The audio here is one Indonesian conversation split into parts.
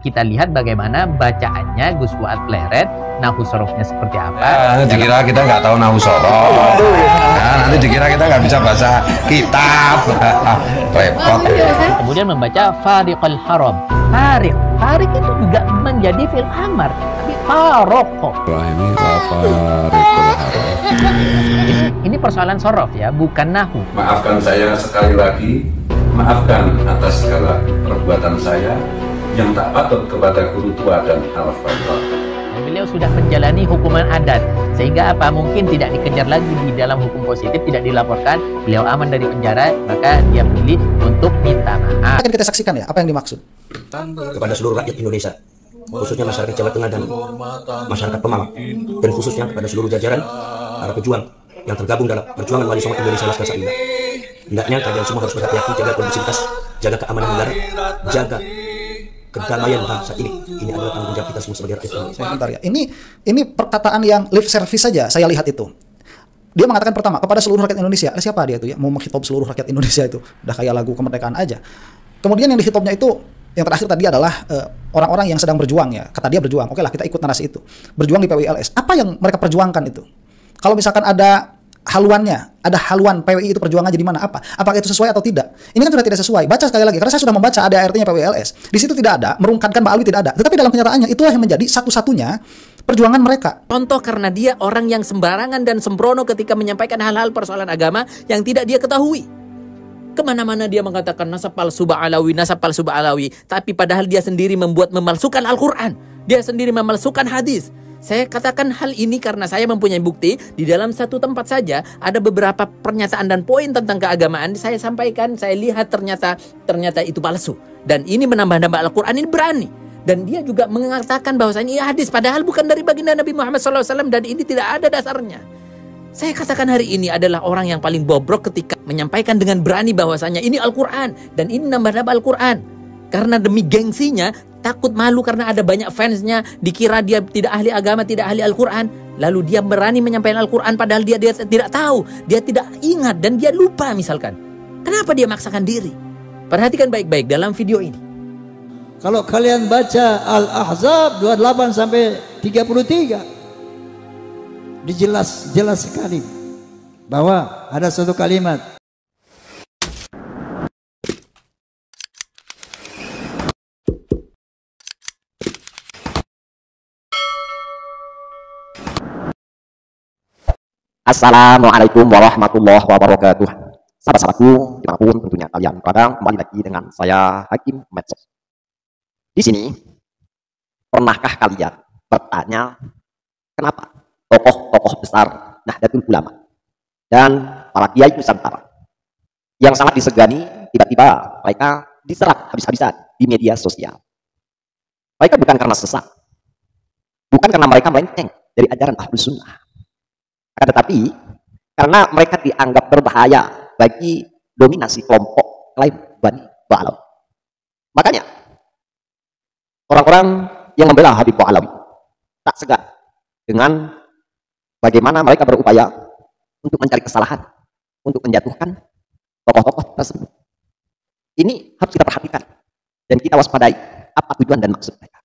kita lihat bagaimana bacaannya Gus Fuad Pleret, nahu sorofnya seperti apa. Ya, dikira kita nggak tahu nahu sorof. Ya, nanti dikira kita nggak bisa baca kitab. Repot. Kemudian membaca fariqal haram. Farik itu juga menjadi fi'il amar, tapi faroko. Ini persoalan sorof ya, bukan nahu. Maafkan saya sekali lagi, maafkan atas segala perbuatan saya yang tak patut kepada guru tua dan al-fadhil. Beliau sudah menjalani hukuman adat, sehingga apa mungkin tidak dikejar lagi di dalam hukum positif, tidak dilaporkan, beliau aman dari penjara, maka dia pilih untuk minta maaf. Akan kita saksikan ya apa yang dimaksud kepada seluruh rakyat Indonesia, khususnya masyarakat Jawa Tengah dan masyarakat Pemalang, dan khususnya kepada seluruh jajaran para pejuang yang tergabung dalam perjuangan Wali Songo Indonesia Laskar Sa'ila. Hendaknya kalian semua harus berhati-hati, jaga kondisivitas, jaga keamanan negara, jaga kedamaian bangsa ini. Ini adalah tanggung jawab kita semua sebagai rakyat Indonesia. Sebentar ya. Ini perkataan yang lip service saja saya lihat itu. Dia mengatakan pertama kepada seluruh rakyat Indonesia. Ada siapa dia itu ya? Mau menghitob seluruh rakyat Indonesia itu. Udah kayak lagu kemerdekaan aja. Kemudian yang dihitobnya itu yang terakhir tadi adalah orang-orang yang sedang berjuang ya. Kata dia berjuang. Oke lah, kita ikut narasi itu. Berjuang di PWILS. Apa yang mereka perjuangkan itu? Kalau misalkan ada haluannya, ada haluan PWI itu perjuangan jadi mana? Apakah itu sesuai atau tidak? Ini kan sudah tidak sesuai. Baca sekali lagi, karena saya sudah membaca ADART-nya PWILS. Di situ tidak ada, merungkankan Mbak Alwi tidak ada. Tetapi dalam kenyataannya itulah yang menjadi satu-satunya perjuangan mereka. Contoh karena dia orang yang sembarangan dan sembrono ketika menyampaikan hal-hal persoalan agama yang tidak dia ketahui. Kemana-mana dia mengatakan nasab palsu Ba'alawi, tapi padahal dia sendiri memalsukan Al-Quran. Dia sendiri memalsukan hadis. Saya katakan hal ini karena saya mempunyai bukti. Di dalam satu tempat saja ada beberapa pernyataan dan poin tentang keagamaan saya sampaikan, saya lihat ternyata itu palsu. Dan ini menambah-nambah Al-Quran, ini berani. Dan dia juga mengatakan bahwasanya ini hadis, padahal bukan dari baginda Nabi Muhammad SAW, dan ini tidak ada dasarnya. Saya katakan hari ini adalah orang yang paling bobrok ketika menyampaikan dengan berani bahwasanya ini Al-Quran, dan ini nambah-nambah Al-Quran. Karena demi gengsinya, takut malu karena ada banyak fansnya, dikira dia tidak ahli agama, tidak ahli Al-Quran. Lalu dia berani menyampaikan Al-Quran padahal dia tidak tahu, dia tidak ingat, dan dia lupa misalkan. Kenapa dia maksakan diri? Perhatikan baik-baik dalam video ini. Kalau kalian baca Al-Ahzab 28 sampai 33, jelas sekali bahwa ada satu kalimat. Assalamualaikum warahmatullahi wabarakatuh. Sahabat-sahabatku, dimanapun tentunya kalian berada, kembali lagi dengan saya Hakim Medsos. Di sini, pernahkah kalian bertanya kenapa tokoh-tokoh besar Nahdlatul Ulama dan para kiai Nusantara yang sangat disegani tiba-tiba mereka diserang habis-habisan di media sosial? Mereka bukan karena sesat, bukan karena mereka melenceng dari ajaran Ahlus Sunnah, akan tetapi karena mereka dianggap berbahaya bagi dominasi kelompok klaim Bani Ba'alawi. Makanya orang-orang yang membela Habib Ba'alawi tak segan dengan bagaimana mereka berupaya untuk mencari kesalahan, untuk menjatuhkan tokoh-tokoh tersebut. Ini harus kita perhatikan dan kita waspadai apa tujuan dan maksud mereka.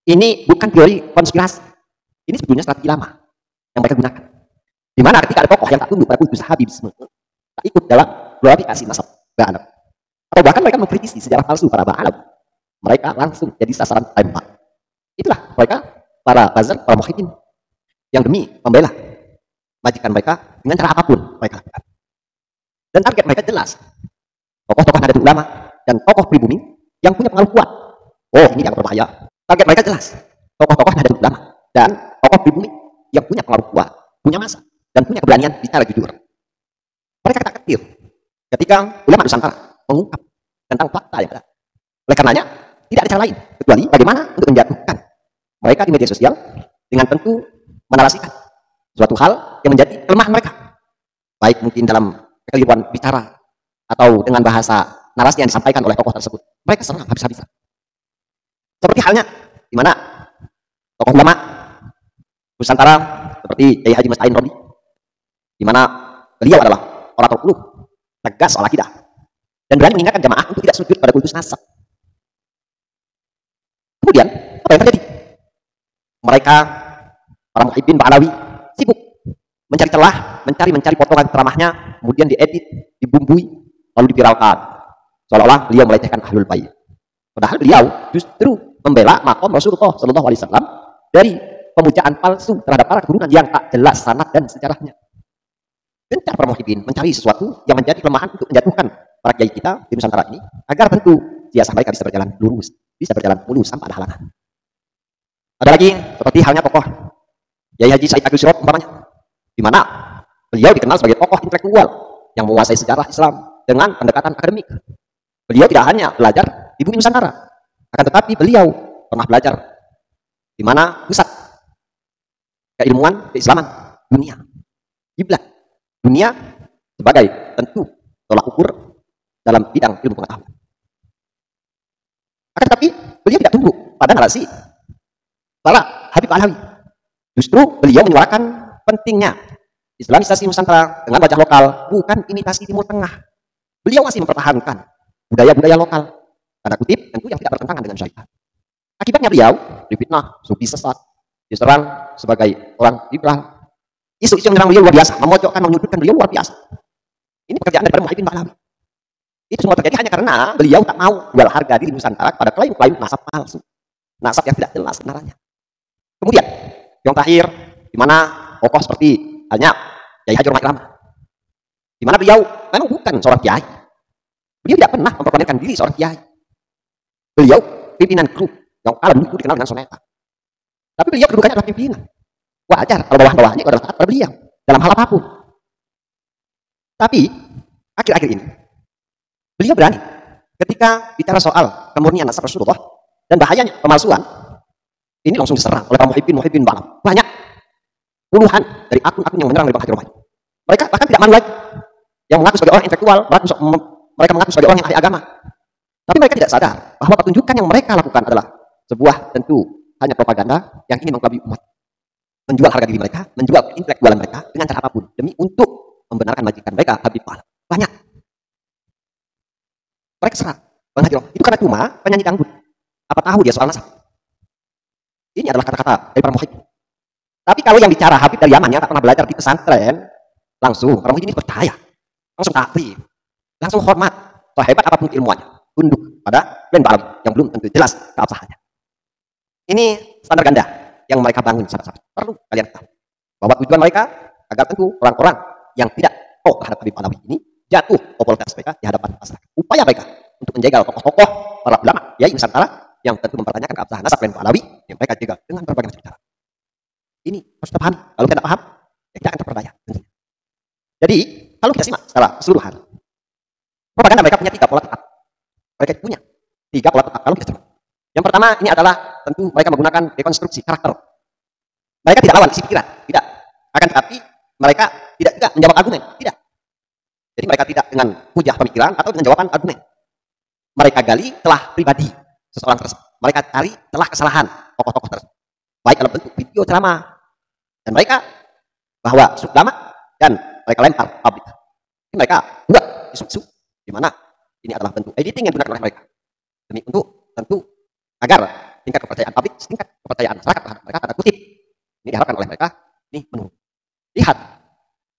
Ini bukan teori konspirasi, ini sebetulnya strategi lama yang mereka gunakan. Di mana ketika ada tokoh yang tak tunduk pada kultus Habibisme, tak ikut dalam glorifikasi nasab Ba'alawi, atau bahkan mereka mengkritisi sejarah palsu para Ba'alawi, mereka langsung jadi sasaran tembak. Itulah mereka, para buzzer, para muhyiddin, yang demi membela majikan mereka dengan cara apapun mereka lakukan. Dan target mereka jelas, tokoh-tokoh Nahdlatul Ulama dan tokoh pribumi yang punya pengaruh kuat. Oh, ini yang berbahaya. Target mereka jelas, tokoh-tokoh Nahdlatul Ulama dan tokoh pribumi yang punya pengaruh kuat, punya massa, dan punya keberanian bicara jujur. Mereka tak kecil ketika ulama Nusantara mengungkap tentang fakta yang ada. Oleh karenanya, tidak ada cara lain kecuali bagaimana untuk menjatuhkan mereka di media sosial dengan tentu menarasikan suatu hal yang menjadi kelemahan mereka, baik mungkin dalam kekeliruan bicara atau dengan bahasa narasi yang disampaikan oleh tokoh tersebut. Mereka serang habis-habisan. Seperti halnya di mana tokoh ulama Nusantara seperti Kiai Haji Musta'in Robi, di mana beliau adalah orator uluh, tegas soal akidah, dan berani mengingatkan jamaah untuk tidak sujud pada kultus nasab. Kemudian apa yang terjadi? Mereka para muhibbin Ba'alawi sibuk mencari celah, mencari potongan ceramahnya, kemudian diedit, dibumbui, lalu diviralkan seolah-olah beliau melecehkan ahlul bait. Padahal beliau justru membela makom Rasulullah Shallallahu Alaihi Wasallam dari pemujaan palsu terhadap para keturunan yang tak jelas sanad dan sejarahnya. Gencar para muhibbin mencari sesuatu yang menjadi kelemahan untuk menjatuhkan para kiai kita di Nusantara ini, agar tentu siasat mereka bisa berjalan lurus, bisa berjalan mulus tanpa ada halangan. Ada lagi seperti halnya tokoh Yai Haji Said Agil Sirot umpamanya, di mana beliau dikenal sebagai tokoh intelektual yang menguasai sejarah Islam dengan pendekatan akademik. Beliau tidak hanya belajar di bumi Nusantara, akan tetapi beliau pernah belajar di mana pusat keilmuan keislaman dunia, kiblat dunia sebagai tentu tolak ukur dalam bidang ilmu pengetahuan. Akan tetapi beliau tidak tunduk pada narasi para Habib Alawi. Justru beliau menyuarakan pentingnya Islamisasi Nusantara dengan wajah lokal, bukan imitasi Timur Tengah. Beliau masih mempertahankan budaya-budaya lokal, tanda kutip, tentu yang tidak bertentangan dengan syariat. Akibatnya beliau difitnah, sufi sesat, diserang sebagai orang liberal. Isu-isu yang menyerang beliau luar biasa, memojokkan, menyudutkan beliau luar biasa. Ini pekerjaan daripada Muhyiddin Ba'alawi. Itu semua terjadi hanya karena beliau tak mau jual harga diri Nusantara pada klaim-klaim nasab palsu, nasab yang tidak jelas sebenarnya. Kemudian yang terakhir, di mana tokoh seperti halnya Kiai Haji Roma Irama, di mana beliau memang bukan seorang kiai. Beliau tidak pernah memproklamirkan diri seorang kiai. Beliau pimpinan grup yang kala dulu dikenal dengan Soneta. Tapi beliau kedudukannya adalah pimpinan. Wajar kalau bawah-bawahnya adalah taat pada beliau dalam hal apapun. Tapi akhir-akhir ini beliau berani ketika bicara soal kemurnian nasab Rasulullah dan bahayanya pemalsuan, ini langsung diserang oleh para muhibbin Ba'alawi. Banyak puluhan dari akun-akun yang menyerang dari Bang Haji Roma. Mereka bahkan tidak malu lagi yang mengaku sebagai orang intelektual, mereka mengaku sebagai orang yang ahli agama. Tapi mereka tidak sadar bahwa pertunjukan yang mereka lakukan adalah sebuah tentu hanya propaganda yang ingin mengkelabui umat, menjual harga diri mereka, menjual intelektualan mereka dengan cara apapun demi untuk membenarkan majikan mereka Habib Ba'alawi. Banyak mereka serang Bang Haji Roma itu karena cuma penyanyi dangdut. Apa tahu dia soal nasab? Ini adalah kata-kata dari para muhibbin. Tapi kalau yang bicara Habib dari Yaman yang tak pernah belajar di pesantren, langsung para muhibbin ini percaya, langsung taklif, langsung hormat, sehebat apapun ilmuannya, tunduk pada Muhyiddin Ba'alawi yang belum tentu jelas keabsahannya. Ini standar ganda yang mereka bangun, sahabat-sahabat. Perlu kalian tahu bahwa tujuan mereka agar tentu orang-orang yang tidak tahu terhadap Habib Ba'alawi ini jatuh popularitas mereka di hadapan masyarakat. Upaya mereka untuk menjegal tokoh-tokoh para ulama Yai Nusantara yang tentu mempertanyakan keabsahan nasab Muhyiddin Ba'alawi yang mereka jegal dengan berbagai macam cara. Ini harus kita pahami. Kalau kita tidak paham, ya kita akan terperdaya. Jadi, kalau kita simak secara keseluruhan, propaganda mereka punya 3 pola tetap. Mereka punya 3 pola tetap kalau kita simak. Yang pertama, ini adalah tentu mereka menggunakan dekonstruksi karakter. Mereka tidak lawan isi pikiran, tidak. Akan tetapi mereka tidak juga menjawab argumen, tidak. Jadi mereka tidak dengan hujah pemikiran atau dengan jawaban argumen. Mereka gali celah pribadi seseorang tersebut. Mereka cari celah kesalahan tokoh-tokoh tersebut, baik dalam bentuk video ceramah, dan mereka bahwa ulama dan mereka lempar publik. Ini mereka buat isu-isu di mana ini adalah bentuk editing yang digunakan oleh mereka demi untuk tentu agar tingkat kepercayaan publik, tingkat kepercayaan masyarakat terhadap mereka tanda kutip ini diharapkan oleh mereka ini menurun. Lihat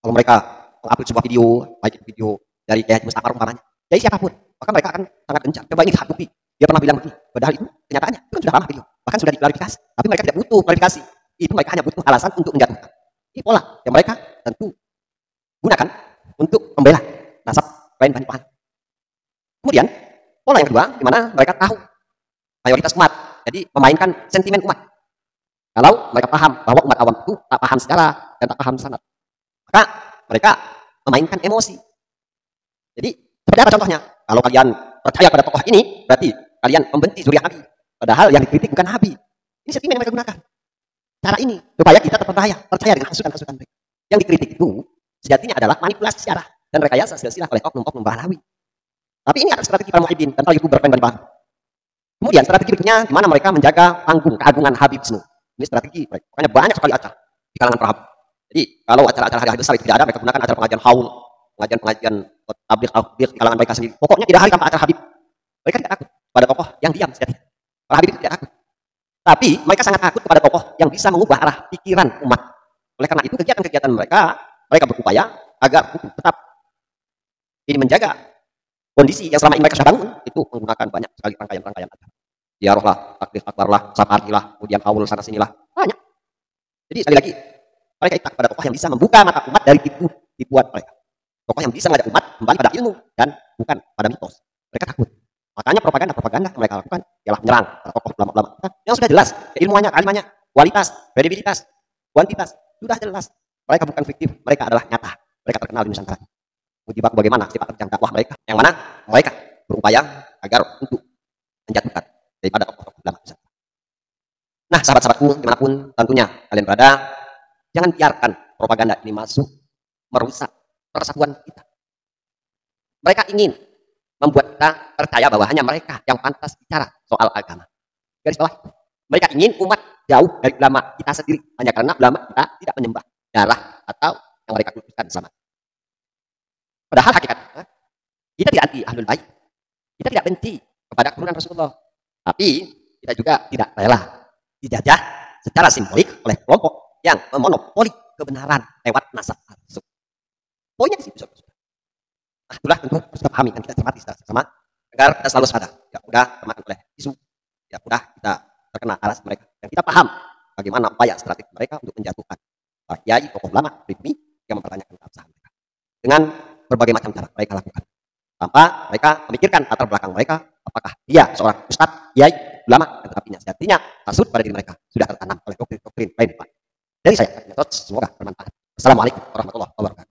kalau mereka mengupload sebuah video, baik video dari Kiai Mustafar umpamanya, dari siapapun, maka mereka akan sangat gencar. Coba ini lihat bukti, dia pernah bilang begini, padahal itu kenyataannya itu kan sudah lama video, bahkan sudah diklarifikasi, tapi mereka tidak butuh klarifikasi. Itu mereka hanya butuh alasan untuk menjatuhkan. Ini pola yang mereka tentu gunakan untuk membela nasab lain Bani Pahala. Kemudian pola yang kedua, di mana mereka tahu mayoritas umat, jadi memainkan sentimen umat. Kalau mereka paham bahwa umat awam itu tak paham sejarah dan tak paham sanad, maka mereka memainkan emosi. Jadi seperti apa contohnya? Kalau kalian percaya pada tokoh ini, berarti kalian membenci zuriat Nabi. Padahal yang dikritik bukan Nabi. Ini sentimen yang mereka gunakan. Cara ini supaya kita percaya dengan hasutan-hasutan mereka. Yang dikritik itu sejatinya adalah manipulasi sejarah dan rekayasa silsilah oleh oknum-oknum Ba'alawi. Tapi ini ada strategi para muhibbin dan para youtuber Bani Pahala. Kemudian strategi berikutnya di mana mereka menjaga panggung keagungan Habibisme. Ini strategi mereka. Makanya banyak sekali acara di kalangan para Habib. Jadi kalau acara-acara hari besar itu tidak ada, mereka gunakan acara pengajian haul, pengajian tabligh di kalangan mereka sendiri. Pokoknya tidak hari tanpa acara Habib. Mereka tidak takut pada tokoh yang diam sejatinya. Para Habib itu tidak takut. Tapi mereka sangat takut kepada tokoh yang bisa mengubah arah pikiran umat. Oleh karena itu kegiatan-kegiatan mereka berupaya agar hukum tetap ini menjaga kondisi yang selama ini mereka sudah bangun, itu menggunakan banyak sekali rangkaian-rangkaian acara. Ya rohlah, takbir akbar lah, saparti lah, kemudian haul sana sinilah, banyak. Jadi sekali lagi, mereka itak pada tokoh yang bisa membuka mata umat dari tipuan mereka. Tokoh yang bisa mengajak umat kembali pada ilmu dan bukan pada mitos. Mereka takut. Makanya propaganda yang mereka lakukan ialah menyerang para tokoh ulama-ulama yang sudah jelas keilmuannya, kalimatnya, kualitas, kredibilitas, kuantitas, sudah jelas. Mereka bukan fiktif, mereka adalah nyata. Mereka terkenal di Nusantara. Mujibak bagaimana sifat terjang dakwah mereka, yang mana mereka berupaya agar untuk menjatuhkan daripada tokoh-tokoh ulama Nusantara. Nah, sahabat-sahabatku, dimanapun tentunya kalian berada, jangan biarkan propaganda ini masuk merusak persatuan kita. Mereka ingin membuat kita percaya bahwa hanya mereka yang pantas bicara soal agama. Garis bawah, mereka ingin umat jauh dari ulama kita sendiri hanya karena ulama kita tidak menyembah darah atau yang mereka kultuskan sama. Padahal hakikatnya kita tidak anti ahlul bait, kita tidak benci kepada keturunan Rasulullah, tapi kita juga tidak rela dijajah secara simbolik oleh kelompok yang memonopoli kebenaran lewat nasab palsu. Poinnya di situ. Nah, itulah tentu harus kita pahami dan kita cermati secara sama agar kita selalu sadar, tidak mudah termakan oleh isu, tidak mudah kita terkena aras mereka, dan kita paham bagaimana upaya strategi mereka untuk menjatuhkan para kiai, tokoh ulama, pribumi yang mempertanyakan keabsahan mereka dengan berbagai macam cara mereka lakukan, tanpa mereka memikirkan latar belakang mereka, apakah dia seorang ustadz, kiai, ulama, dan tetapi sejatinya hasud pada diri mereka sudah tertanam oleh doktrin-doktrin lain. Dari saya, semoga bermanfaat. Assalamualaikum warahmatullahi wabarakatuh.